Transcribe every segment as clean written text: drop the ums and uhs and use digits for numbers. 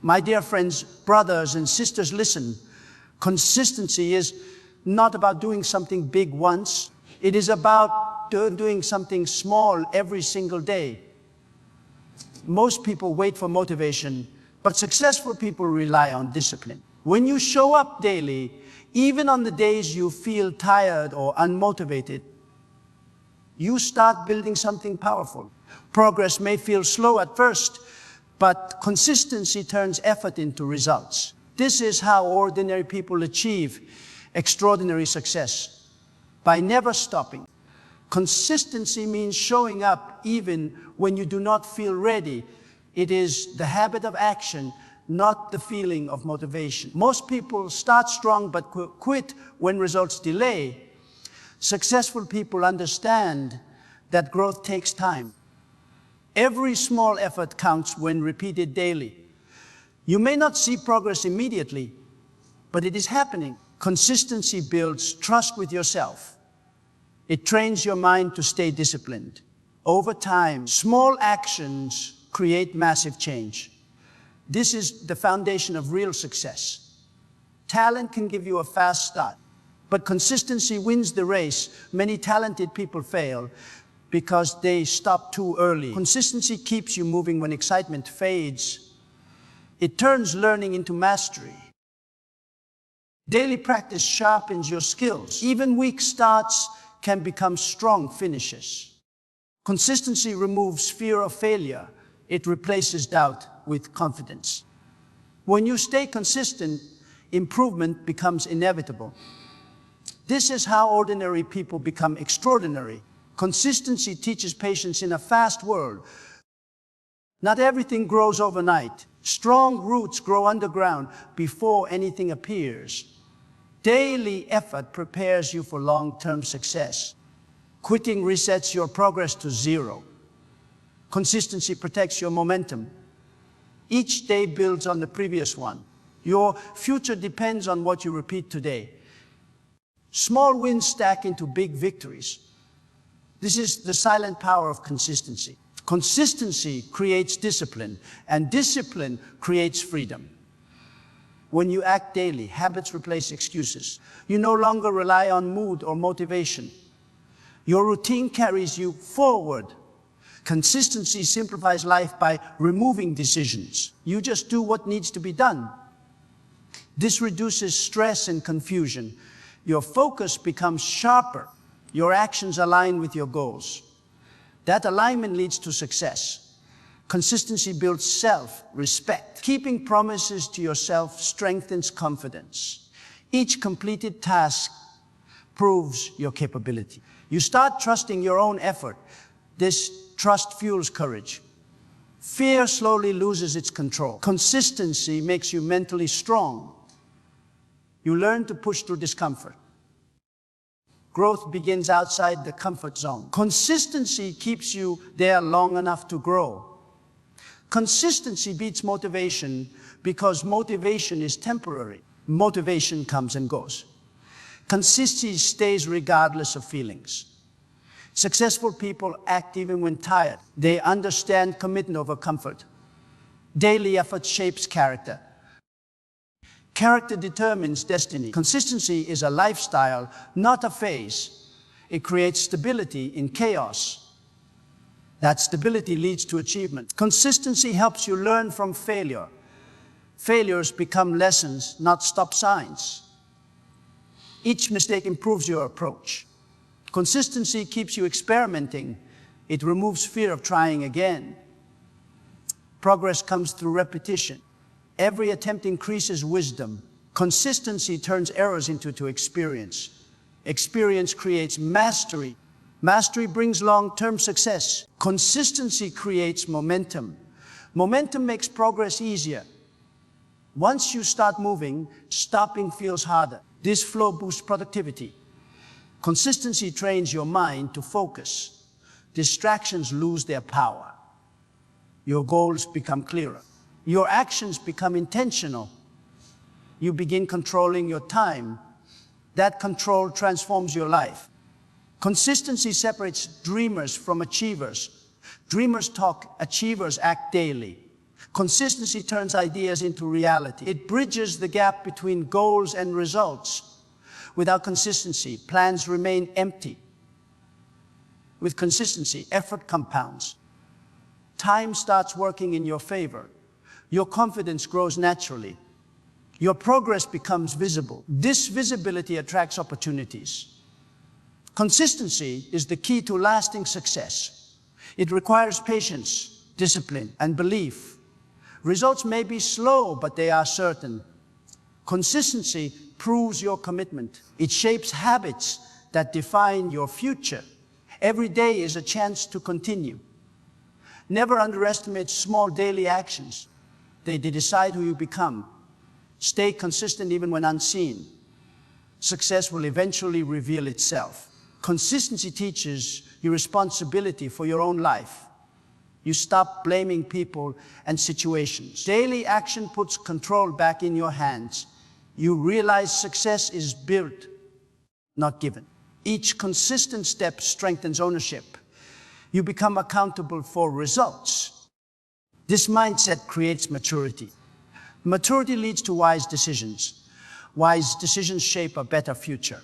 My dear friends, brothers and sisters, listen. Consistency is not about doing something big once. It is about doing something small every single day. Most people wait for motivation, but successful people rely on discipline. When you show up daily, even on the days you feel tired or unmotivated, you start building something powerful. Progress may feel slow at first, but consistency turns effort into results. This is how ordinary people achieve extraordinary success, by never stopping. Consistency means showing up even when you do not feel ready. It is the habit of action, not the feeling of motivation. Most people start strong but quit when results delay. Successful people understand that growth takes time. Every small effort counts when repeated daily. You may not see progress immediately, but it is happening. Consistency builds trust with yourself. It trains your mind to stay disciplined. Over time, small actions create massive change. This is the foundation of real success. Talent can give you a fast start, but consistency wins the race. Many talented people fail because they stop too early. Consistency keeps you moving when excitement fades. It turns learning into mastery. Daily practice sharpens your skills. Even weak starts can become strong finishes. Consistency removes fear of failure. It replaces doubt with confidence. When you stay consistent, improvement becomes inevitable. This is how ordinary people become extraordinary. Consistency teaches patience in a fast world. Not everything grows overnight. Strong roots grow underground before anything appears. Daily effort prepares you for long-term success. Quitting resets your progress to zero. Consistency protects your momentum. Each day builds on the previous one. Your future depends on what you repeat today. Small wins stack into big victories. This is the silent power of consistency. Consistency creates discipline, and discipline creates freedom. When you act daily, habits replace excuses. You no longer rely on mood or motivation. Your routine carries you forward. Consistency simplifies life by removing decisions. You just do what needs to be done. This reduces stress and confusion. Your focus becomes sharper. Your actions align with your goals. That alignment leads to success. Consistency builds self-respect. Keeping promises to yourself strengthens confidence. Each completed task proves your capability. You start trusting your own effort. This trust fuels courage. Fear slowly loses its control. Consistency makes you mentally strong. You learn to push through discomfort. Growth begins outside the comfort zone. Consistency keeps you there long enough to grow. Consistency beats motivation because motivation is temporary. Motivation comes and goes. Consistency stays regardless of feelings. Successful people act even when tired. They understand commitment over comfort. Daily effort shapes character. Character determines destiny. Consistency is a lifestyle, not a phase. It creates stability in chaos. That stability leads to achievement. Consistency helps you learn from failure. Failures become lessons, not stop signs. Each mistake improves your approach. Consistency keeps you experimenting. It removes fear of trying again. Progress comes through repetition. Every attempt increases wisdom. Consistency turns errors into experience. Experience creates mastery. Mastery brings long-term success. Consistency creates momentum. Momentum makes progress easier. Once you start moving, stopping feels harder. This flow boosts productivity. Consistency trains your mind to focus. Distractions lose their power. Your goals become clearer. Your actions become intentional. You begin controlling your time. That control transforms your life. Consistency separates dreamers from achievers. Dreamers talk, achievers act daily. Consistency turns ideas into reality. It bridges the gap between goals and results. Without consistency, plans remain empty. With consistency, effort compounds. Time starts working in your favor. Your confidence grows naturally. Your progress becomes visible. This visibility attracts opportunities. Consistency is the key to lasting success. It requires patience, discipline, and belief. Results may be slow, but they are certain. Consistency proves your commitment. It shapes habits that define your future. Every day is a chance to continue. Never underestimate small daily actions. They decide who you become. Stay consistent even when unseen. Success will eventually reveal itself. Consistency teaches you responsibility for your own life. You stop blaming people and situations. Daily action puts control back in your hands. You realize success is built, not given. Each consistent step strengthens ownership. You become accountable for results. This mindset creates maturity. Maturity leads to wise decisions. Wise decisions shape a better future.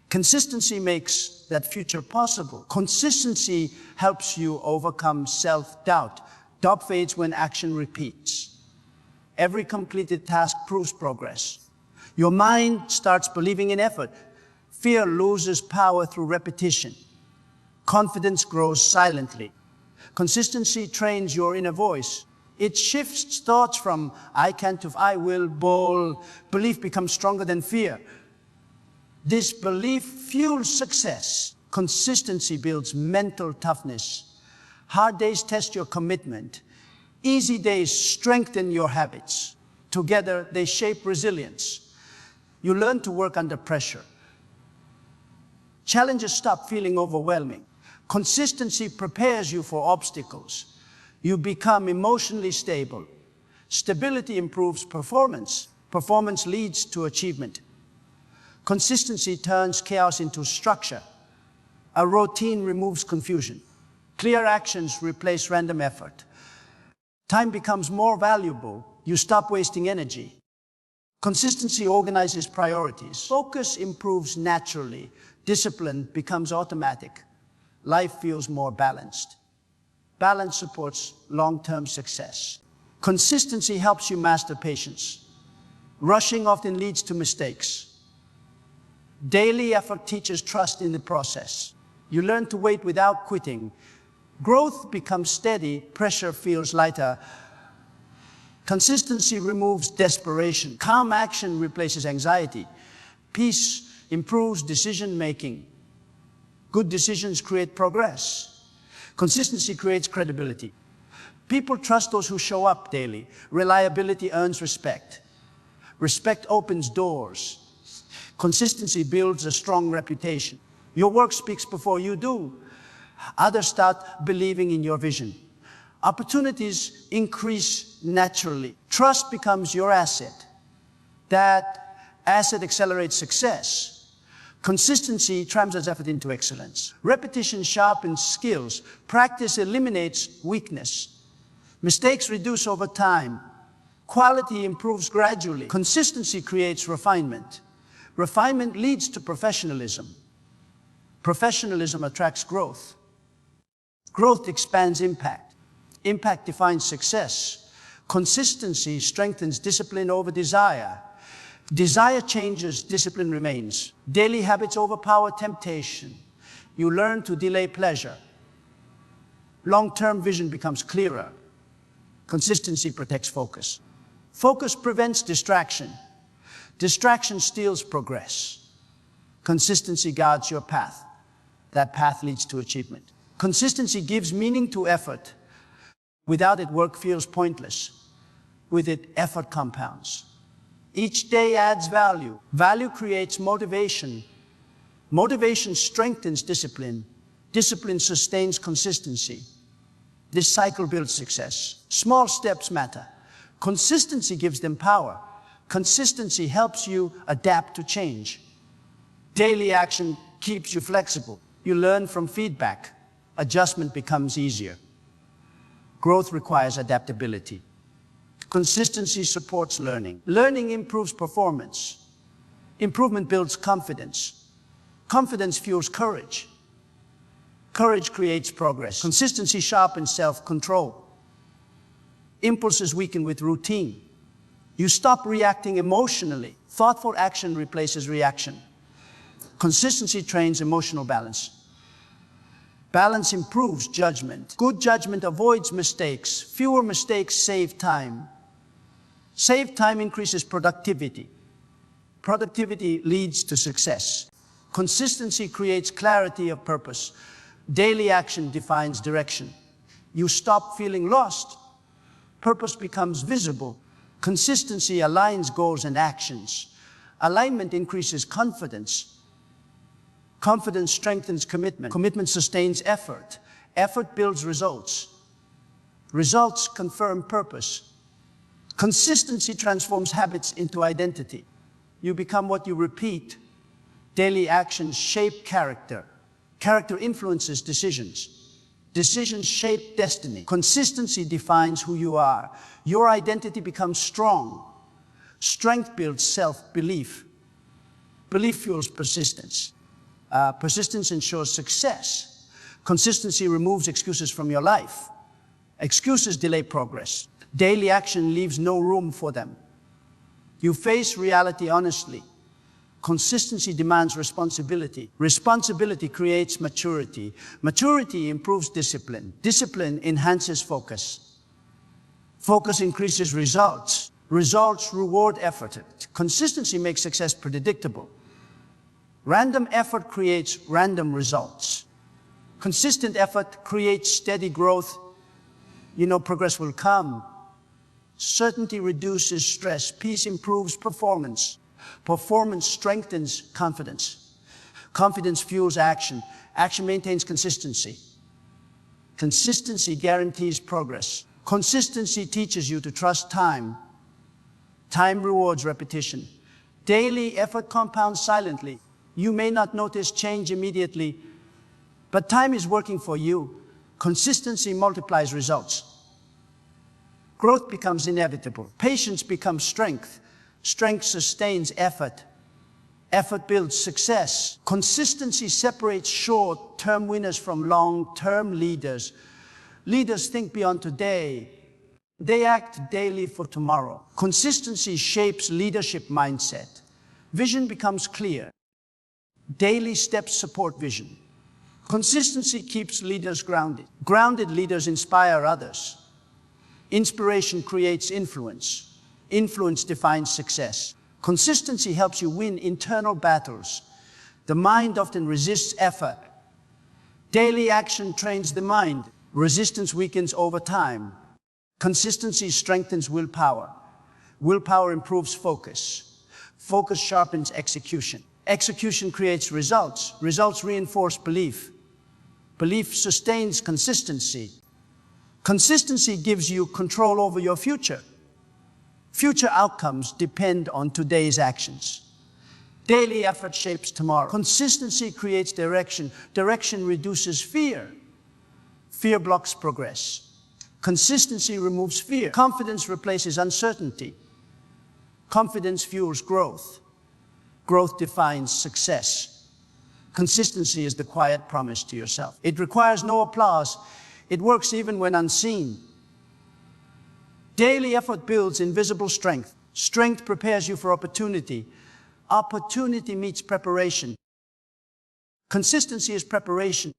Consistency makes that future possible. Consistency helps you overcome self-doubt. Doubt fades when action repeats. Every completed task proves progress. Your mind starts believing in effort. Fear loses power through repetition. Confidence grows silently. Consistency trains your inner voice. It shifts thoughts from I can to I will, bold. Belief becomes stronger than fear. This belief fuels success. Consistency builds mental toughness. Hard days test your commitment. Easy days strengthen your habits. Together, they shape resilience. You learn to work under pressure. Challenges stop feeling overwhelming. Consistency prepares you for obstacles. You become emotionally stable. Stability improves performance. Performance leads to achievement. Consistency turns chaos into structure. A routine removes confusion. Clear actions replace random effort. Time becomes more valuable. You stop wasting energy. Consistency organizes priorities. Focus improves naturally. Discipline becomes automatic. Life feels more balanced. Balance supports long-term success. Consistency helps you master patience. Rushing often leads to mistakes. Daily effort teaches trust in the process. You learn to wait without quitting. Growth becomes steady. Pressure feels lighter. Consistency removes desperation. Calm action replaces anxiety. Peace improves decision-making. Good decisions create progress. Consistency creates credibility. People trust those who show up daily. Reliability earns respect. Respect opens doors. Consistency builds a strong reputation. Your work speaks before you do. Others start believing in your vision. Opportunities increase naturally. Trust becomes your asset. That asset accelerates success. Consistency translates effort into excellence. Repetition sharpens skills. Practice eliminates weakness. Mistakes reduce over time. Quality improves gradually. Consistency creates refinement. Refinement leads to professionalism. Professionalism attracts growth. Growth expands impact. Impact defines success. Consistency strengthens discipline over desire. Desire changes, discipline remains. Daily habits overpower temptation. You learn to delay pleasure. Long-term vision becomes clearer. Consistency protects focus. Focus prevents distraction. Distraction steals progress. Consistency guards your path. That path leads to achievement. Consistency gives meaning to effort. Without it, work feels pointless. With it, effort compounds. Each day adds value. Value creates motivation. Motivation strengthens discipline. Discipline sustains consistency. This cycle builds success. Small steps matter. Consistency gives them power. Consistency helps you adapt to change. Daily action keeps you flexible. You learn from feedback. Adjustment becomes easier. Growth requires adaptability. Consistency supports learning. Learning improves performance. Improvement builds confidence. Confidence fuels courage. Courage creates progress. Consistency sharpens self-control. Impulses weaken with routine. You stop reacting emotionally. Thoughtful action replaces reaction. Consistency trains emotional balance. Balance improves judgment. Good judgment avoids mistakes. Fewer mistakes save time. Saved time increases productivity. Productivity leads to success. Consistency creates clarity of purpose. Daily action defines direction. You stop feeling lost. Purpose becomes visible. Consistency aligns goals and actions. Alignment increases confidence. Confidence strengthens commitment. Commitment sustains effort. Effort builds results. Results confirm purpose. Consistency transforms habits into identity. You become what you repeat. Daily actions shape character. Character influences decisions. Decisions shape destiny. Consistency defines who you are. Your identity becomes strong. Strength builds self-belief. Belief fuels persistence. Persistence ensures success. Consistency removes excuses from your life. Excuses delay progress. Daily action leaves no room for them. You face reality honestly. Consistency demands responsibility. Responsibility creates maturity. Maturity improves discipline. Discipline enhances focus. Focus increases results. Results reward effort. Consistency makes success predictable. Random effort creates random results. Consistent effort creates steady growth. You know progress will come. Certainty reduces stress. Peace improves performance. Performance strengthens confidence. Confidence fuels action. Action maintains consistency. Consistency guarantees progress. Consistency teaches you to trust time. Time rewards repetition. Daily effort compounds silently. You may not notice change immediately, but time is working for you. Consistency multiplies results. Growth becomes inevitable. Patience becomes strength. Strength sustains effort. Effort builds success. Consistency separates short-term winners from long-term leaders. Leaders think beyond today. They act daily for tomorrow. Consistency shapes leadership mindset. Vision becomes clear. Daily steps support vision. Consistency keeps leaders grounded. Grounded leaders inspire others. Inspiration creates influence. Influence defines success. Consistency helps you win internal battles. The mind often resists effort. Daily action trains the mind. Resistance weakens over time. Consistency strengthens willpower. Willpower improves focus. Focus sharpens execution. Execution creates results. Results reinforce belief. Belief sustains consistency. Consistency gives you control over your future. Future outcomes depend on today's actions. Daily effort shapes tomorrow. Consistency creates direction. Direction reduces fear. Fear blocks progress. Consistency removes fear. Confidence replaces uncertainty. Confidence fuels growth. Growth defines success. Consistency is the quiet promise to yourself. It requires no applause. It works even when unseen. Daily effort builds invisible strength. Strength prepares you for opportunity. Opportunity meets preparation. Consistency is preparation.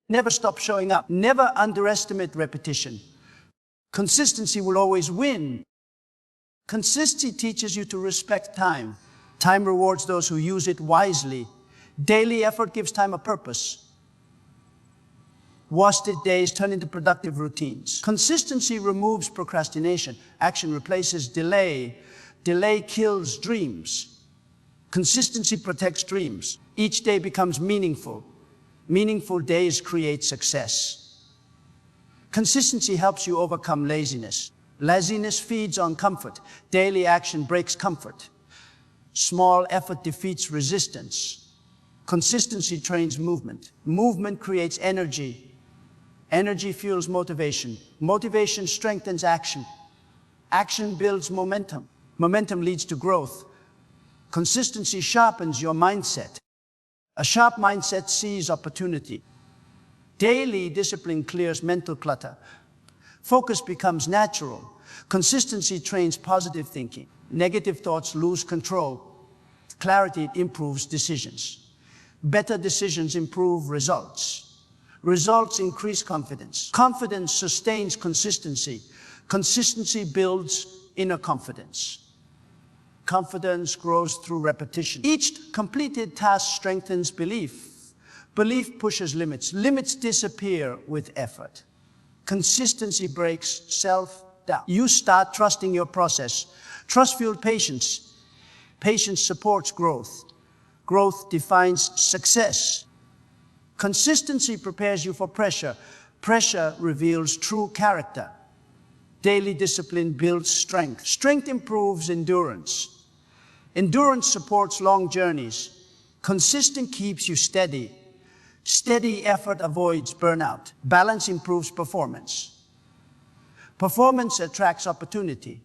Never stop showing up. Never underestimate repetition. Consistency will always win. Consistency teaches you to respect time. Time rewards those who use it wisely. Daily effort gives time a purpose. Wasted days turn into productive routines. Consistency removes procrastination. Action replaces delay. Delay kills dreams. Consistency protects dreams. Each day becomes meaningful. Meaningful days create success. Consistency helps you overcome laziness. Laziness feeds on comfort. Daily action breaks comfort. Small effort defeats resistance. Consistency trains movement. Movement creates energy. Energy fuels motivation. Motivation strengthens action. Action builds momentum. Momentum leads to growth. Consistency sharpens your mindset. A sharp mindset sees opportunity. Daily discipline clears mental clutter. Focus becomes natural. Consistency trains positive thinking. Negative thoughts lose control. Clarity improves decisions. Better decisions improve results. Results increase confidence. Confidence sustains consistency. Consistency builds inner confidence. Confidence grows through repetition. Each completed task strengthens belief. Belief pushes limits. Limits disappear with effort. Consistency breaks self-doubt. You start trusting your process. Trust fuels patience. Patience supports growth. Growth defines success. Consistency prepares you for pressure. Pressure reveals true character. Daily discipline builds strength. Strength improves endurance. Endurance supports long journeys. Consistent keeps you steady. Steady effort avoids burnout. Balance improves performance. Performance attracts opportunity.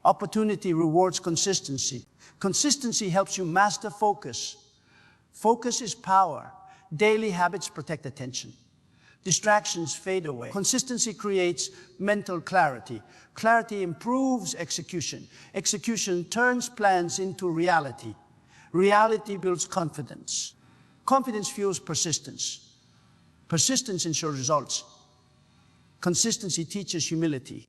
Opportunity rewards consistency. Consistency helps you master focus. Focus is power. Daily habits protect attention. Distractions fade away. Consistency creates mental clarity. Clarity improves execution. Execution turns plans into reality. Reality builds confidence. Confidence fuels persistence. Persistence ensures results. Consistency teaches humility.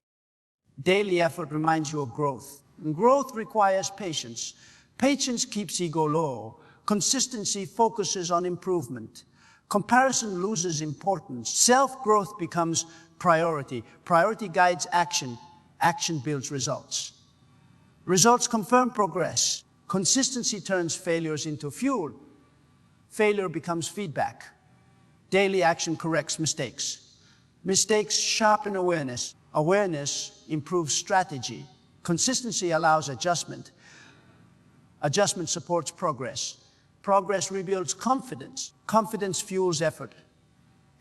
Daily effort reminds you of growth. And growth requires patience. Patience keeps ego low. Consistency focuses on improvement. Comparison loses importance. Self-growth becomes priority. Priority guides action. Action builds results. Results confirm progress. Consistency turns failures into fuel. Failure becomes feedback. Daily action corrects mistakes. Mistakes sharpen awareness. Awareness improves strategy. Consistency allows adjustment. Adjustment supports progress. Progress rebuilds confidence. Confidence fuels effort.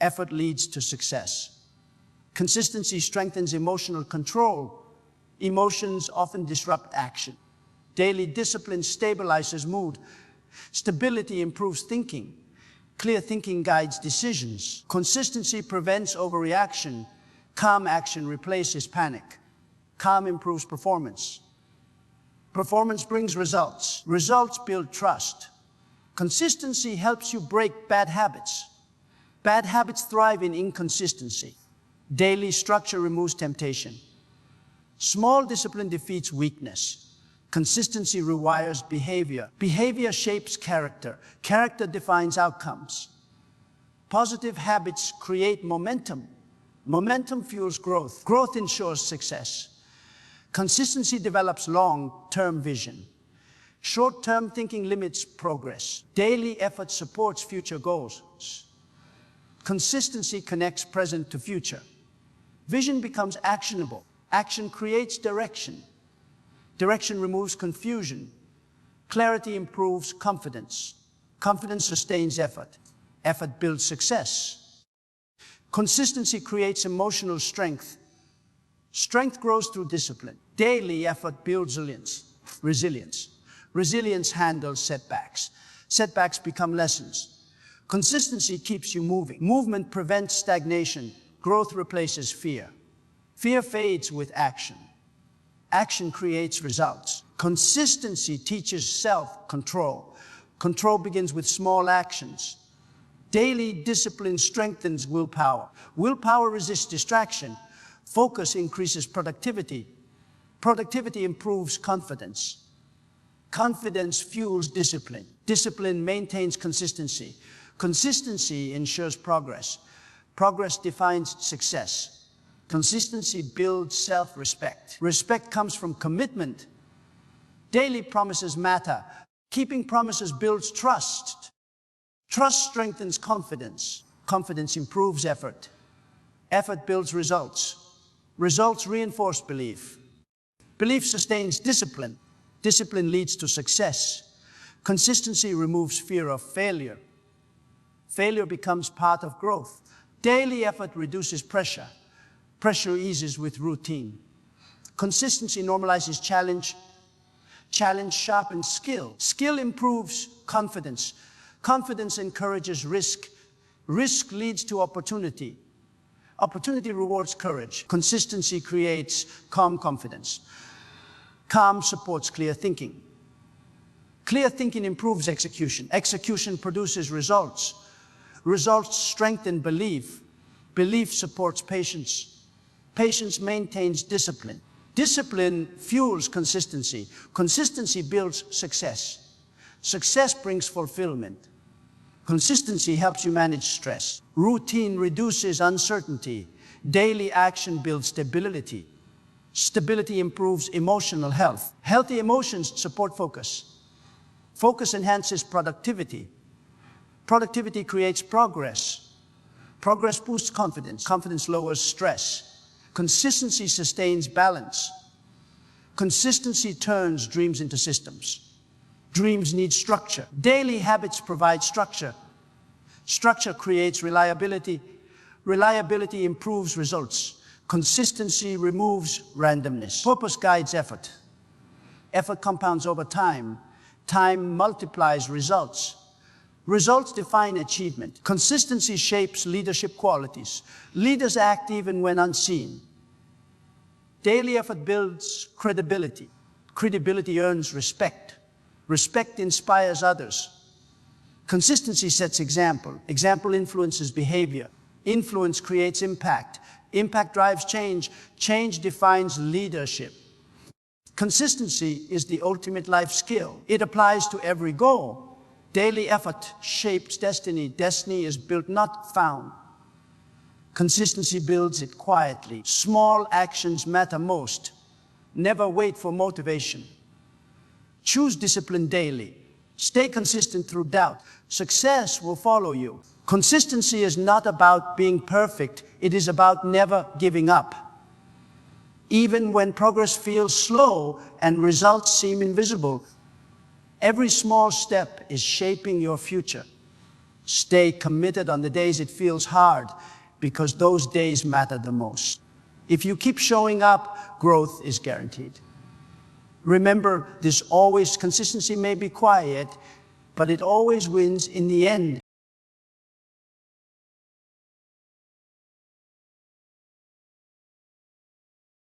Effort leads to success. Consistency strengthens emotional control. Emotions often disrupt action. Daily discipline stabilizes mood. Stability improves thinking. Clear thinking guides decisions. Consistency prevents overreaction. Calm action replaces panic. Calm improves performance. Performance brings results. Results build trust. Consistency helps you break bad habits. Bad habits thrive in inconsistency. Daily structure removes temptation. Small discipline defeats weakness. Consistency rewires behavior. Behavior shapes character. Character defines outcomes. Positive habits create momentum. Momentum fuels growth. Growth ensures success. Consistency develops long-term vision. Short-term thinking limits progress. Daily effort supports future goals. Consistency connects present to future. Vision becomes actionable. Action creates direction. Direction removes confusion. Clarity improves confidence. Confidence sustains effort. Effort builds success. Consistency creates emotional strength. Strength grows through discipline. Daily effort builds resilience. Resilience handles setbacks. Setbacks become lessons. Consistency keeps you moving. Movement prevents stagnation. Growth replaces fear. Fear fades with action. Action creates results. Consistency teaches self-control. Control begins with small actions. Daily discipline strengthens willpower. Willpower resists distraction. Focus increases productivity. Productivity improves confidence. Confidence fuels discipline. Discipline maintains consistency. Consistency ensures progress. Progress defines success. Consistency builds self-respect. Respect comes from commitment. Daily promises matter. Keeping promises builds trust. Trust strengthens confidence. Confidence improves effort. Effort builds results. Results reinforce belief. Belief sustains discipline. Discipline leads to success. Consistency removes fear of failure. Failure becomes part of growth. Daily effort reduces pressure. Pressure eases with routine. Consistency normalizes challenge. Challenge sharpens skill. Skill improves confidence. Confidence encourages risk. Risk leads to opportunity. Opportunity rewards courage. Consistency creates calm confidence. Calm supports clear thinking. Clear thinking improves execution. Execution produces results. Results strengthen belief. Belief supports patience. Patience maintains discipline. Discipline fuels consistency. Consistency builds success. Success brings fulfillment. Consistency helps you manage stress. Routine reduces uncertainty. Daily action builds stability. Stability improves emotional health. Healthy emotions support focus. Focus enhances productivity. Productivity creates progress. Progress boosts confidence. Confidence lowers stress. Consistency sustains balance. Consistency turns dreams into systems. Dreams need structure. Daily habits provide structure. Structure creates reliability. Reliability improves results. Consistency removes randomness. Purpose guides effort. Effort compounds over time. Time multiplies results. Results define achievement. Consistency shapes leadership qualities. Leaders act even when unseen. Daily effort builds credibility. Credibility earns respect. Respect inspires others. Consistency sets example. Example influences behavior. Influence creates impact. Impact drives change. Change defines leadership. Consistency is the ultimate life skill. It applies to every goal. Daily effort shapes destiny. Destiny is built, not found. Consistency builds it quietly. Small actions matter most. Never wait for motivation. Choose discipline daily. Stay consistent through doubt. Success will follow you. Consistency is not about being perfect. It is about never giving up. Even when progress feels slow and results seem invisible, every small step is shaping your future. Stay committed on the days it feels hard, because those days matter the most. If you keep showing up, growth is guaranteed. Remember, consistency may be quiet, but it always wins in the end.